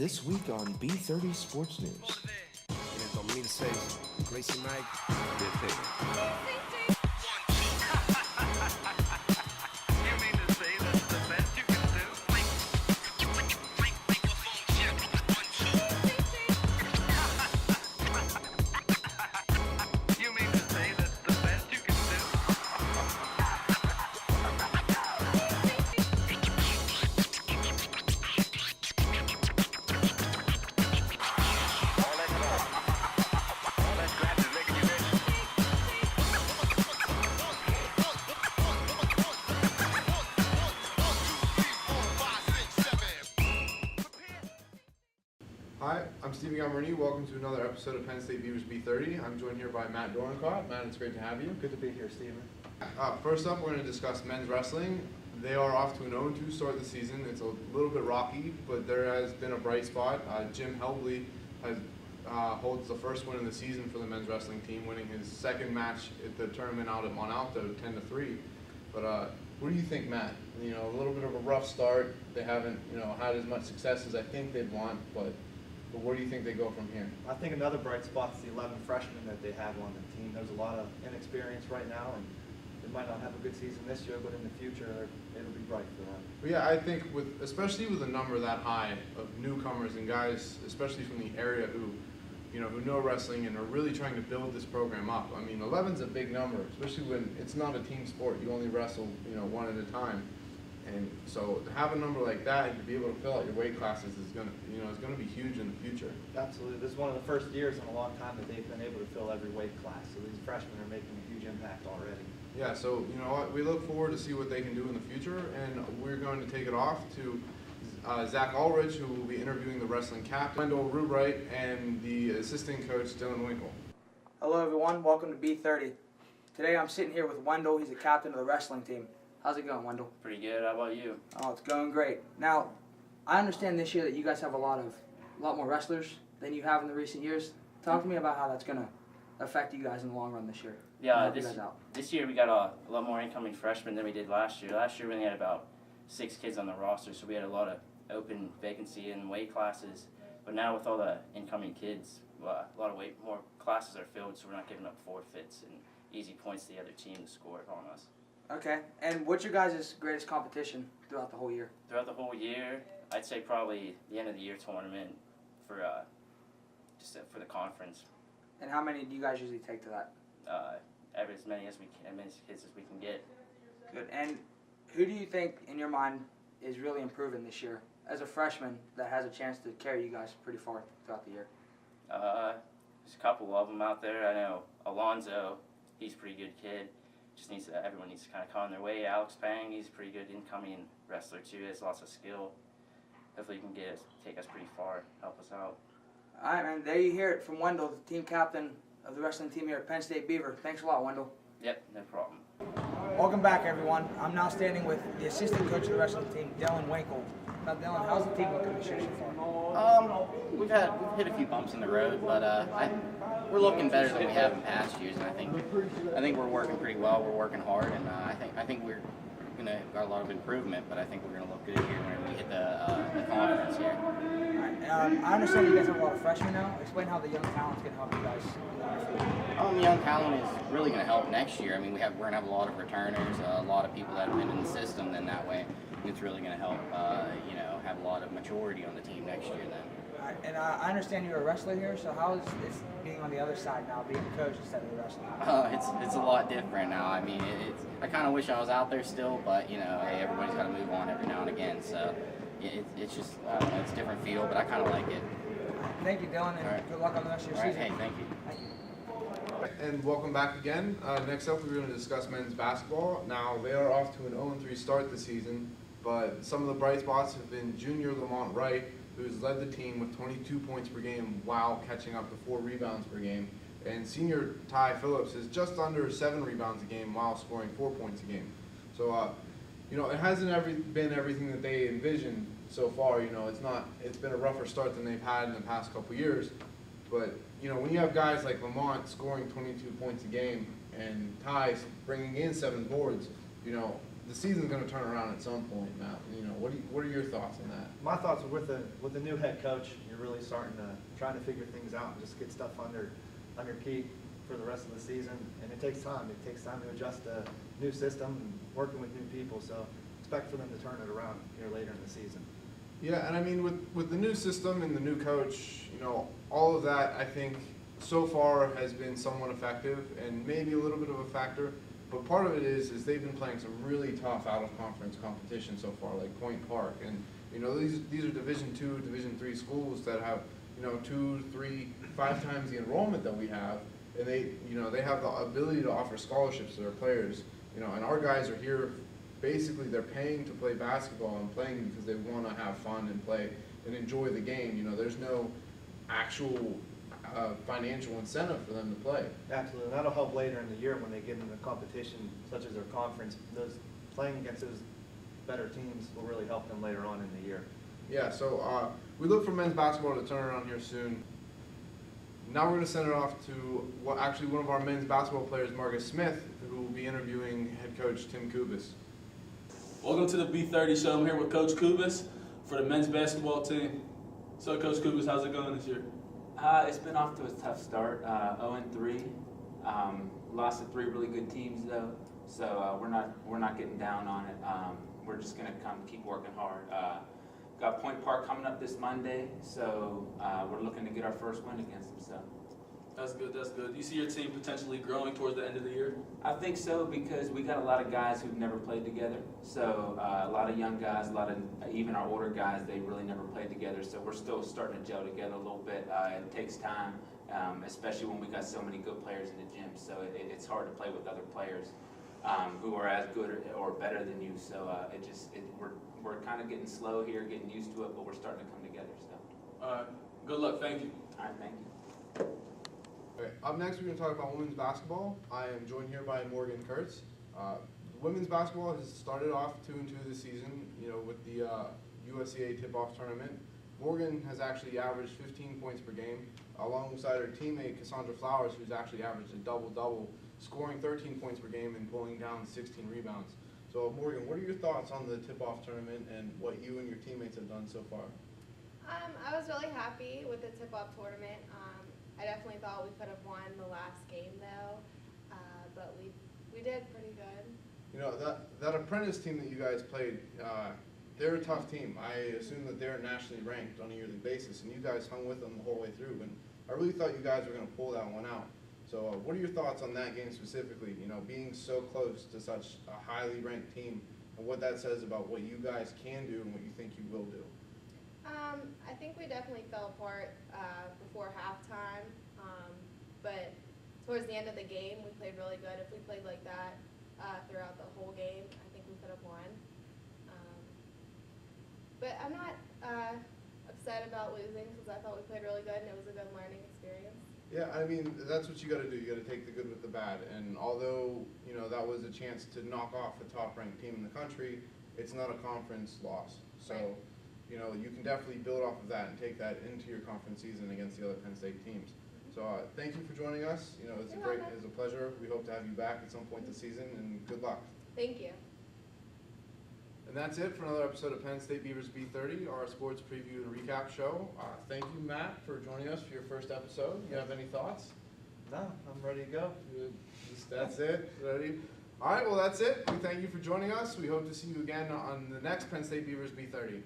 This week on B30 Sports News. Don't mean to say Gracie Mike, they're taking. Hi, I'm Stephen Galmarini. Welcome to another episode of Penn State Beavers B30. I'm joined here by Matt Dorencott. Matt, it's great to have you. Good to be here, Stephen. First up, we're going to discuss men's wrestling. They are off to an 0-2 start the season. It's a little bit rocky, but there has been a bright spot. Jim Helbley holds the first win of the season for the men's wrestling team, winning his second match at the tournament out at Mont Alto, 10-3. But what do you think, Matt? You know, a little bit of a rough start. They haven't, had as much success as I think they'd want, but where do you think they go from here? I think another bright spot is the 11 freshmen that they have on the team. There's a lot of inexperience right now, and they might not have a good season this year, but in the future, it'll be bright for them. But yeah, I think especially with a number that high of newcomers and guys, especially from the area who know wrestling and are really trying to build this program up. I mean, 11's a big number, especially when it's not a team sport. You only wrestle, one at a time. And so to have a number like that and to be able to fill out your weight classes is going to be huge in the future. Absolutely. This is one of the first years in a long time that they've been able to fill every weight class. So these freshmen are making a huge impact already. Yeah, so you know what? We look forward to see what they can do in the future, and we're going to take it off to Zach Ulrich, who will be interviewing the wrestling captain, Wendell Rubright, and the assistant coach, Dylan Winkle. Hello everyone, welcome to B30. Today I'm sitting here with Wendell. He's the captain of the wrestling team. How's it going, Wendell? Pretty good. How about you? Oh, it's going great. Now, I understand this year that you guys have a lot more wrestlers than you have in the recent years. Talk to me about how that's going to affect you guys in the long run this year. Yeah, this year we got a lot more incoming freshmen than we did last year. Last year we only had about 6 kids on the roster, so we had a lot of open vacancy in weight classes. But now with all the incoming kids, a lot of more classes are filled, so we're not giving up forfeits and easy points to the other team to score on us. Okay, and what's your guys' greatest competition throughout the whole year? Throughout the whole year, I'd say probably the end of the year tournament for for the conference. And how many do you guys usually take to that? As many as we can, as many kids as we can get. Good. And who do you think, in your mind, is really improving this year as a freshman that has a chance to carry you guys pretty far throughout the year? There's a couple of them out there. I know Alonzo, he's a pretty good kid. Everyone needs to kind of come on their way. Alex Pang, he's a pretty good incoming wrestler too. He has lots of skill. Hopefully he can take us pretty far, help us out. All right, man. There you hear it from Wendell, the team captain of the wrestling team here at Penn State Beaver. Thanks a lot, Wendell. Yep, no problem. Welcome back, everyone. I'm now standing with the assistant coach of the wrestling team, Dylan Winkle. Now, Dylan, how's the team looking this year so far? We've hit a few bumps in the road, but we're looking better than we have in past years, and I think we're working pretty well. We're working hard, and I think we're got a lot of improvement, but I think we're gonna look good here when we hit the conference here. All right. I understand you guys have a lot of freshmen now. Explain how the young talent's gonna help you guys in the future. Young talent is really gonna help next year. I mean, we're gonna have a lot of returners, a lot of people that have been in the system. Then that way, it's really gonna help have a lot of maturity on the team next year. Then. And I understand you're a wrestler here, so how is it being on the other side now, being a coach instead of a wrestler? It's a lot different now. I mean, I kind of wish I was out there still, but hey, everybody's got to move on every now and again. So it's just it's a different feel, but I kind of like it. Thank you, Dylan, and good luck on the rest of your season. Hey, thank you. Thank you. And welcome back again. Next up, we're going to discuss men's basketball. Now, they are off to an 0-3 start this season, but some of the bright spots have been junior Lamont Wright, who's led the team with 22 points per game while catching up to 4 rebounds per game. And senior Ty Phillips is just under 7 rebounds a game while scoring 4 points a game. So, it hasn't been everything that they envisioned so far. It's been a rougher start than they've had in the past couple years. But, when you have guys like Lamont scoring 22 points a game and Ty bringing in 7 boards, the season's going to turn around at some point, Matt. You know, what are your thoughts on that? My thoughts are with the new head coach, you're really starting to trying to figure things out and just get stuff under key for the rest of the season. And it takes time. It takes time to adjust a new system and working with new people. So expect for them to turn it around here later in the season. Yeah, and I mean, with the new system and the new coach, you know, all of that, I think, so far has been somewhat effective and maybe a little bit of a factor. But part of it is they've been playing some really tough out-of-conference competition so far, like Point Park. And, you know, these are Division II, Division III schools that have, you know, 2, 3, 5 times the enrollment that we have. And they, you know, they have the ability to offer scholarships to their players. You know, and our guys are here. Basically, they're paying to play basketball and playing because they want to have fun and play and enjoy the game. You know, there's no actual financial incentive for them to play. Absolutely. And that'll help later in the year when they get into competition such as their conference. Those playing against those better teams will really help them later on in the year. Yeah, so we look for men's basketball to turn around here soon. Now we're going to send it off to one of our men's basketball players, Marcus Smith, who will be interviewing head coach Tim Kubas. Welcome to the B30 show. I'm here with Coach Kubas for the men's basketball team. So, Coach Kubas, how's it going this year? It's been off to a tough start, 0-3. Lost to 3 really good teams though, so we're not getting down on it. We're just gonna keep working hard. Got Point Park coming up this Monday, so we're looking to get our first win against them. So. That's good, that's good. Do you see your team potentially growing towards the end of the year? I think so because we got a lot of guys who've never played together. So a lot of young guys, a lot of even our older guys, they really never played together. So we're still starting to gel together a little bit. It takes time, especially when we got so many good players in the gym. So it's hard to play with other players who are as good or better than you. So we're kind of getting slow here, getting used to it, but we're starting to come together. So. All right. Good luck. Thank you. All right. Thank you. Okay, up next we're going to talk about women's basketball. I am joined here by Morgan Kurtz. Women's basketball has started off 2-2 this season, you know, with the USCA tip-off tournament. Morgan has actually averaged 15 points per game, alongside her teammate Cassandra Flowers, who's actually averaged a double-double, scoring 13 points per game and pulling down 16 rebounds. So Morgan, what are your thoughts on the tip-off tournament and what you and your teammates have done so far? I was really happy with the tip-off tournament. I definitely thought we could have won the last game though, but we did pretty good. You know, that apprentice team that you guys played, they're a tough team. I assume that they're nationally ranked on a yearly basis, and you guys hung with them the whole way through. And I really thought you guys were going to pull that one out. So what are your thoughts on that game specifically, you know, being so close to such a highly ranked team, and what that says about what you guys can do and what you think you will do? I think we definitely fell apart before halftime, but towards the end of the game, we played really good. If we played like that throughout the whole game, I think we could have won. But I'm not upset about losing because I thought we played really good and it was a good learning experience. Yeah, I mean, that's what you got to do. You got to take the good with the bad. And although, you know, that was a chance to knock off a top-ranked team in the country, it's not a conference loss. So. Right. You know, you can definitely build off of that and take that into your conference season against the other Penn State teams. So thank you for joining us. You know, it's a pleasure. We hope to have you back at some point this season, and good luck. Thank you. And that's it for another episode of Penn State Beavers B30, our sports preview and recap show. Thank you, Matt, for joining us for your first episode. You have any thoughts? No, I'm ready to go. That's it. Ready? All right, well, that's it. We thank you for joining us. We hope to see you again on the next Penn State Beavers B30.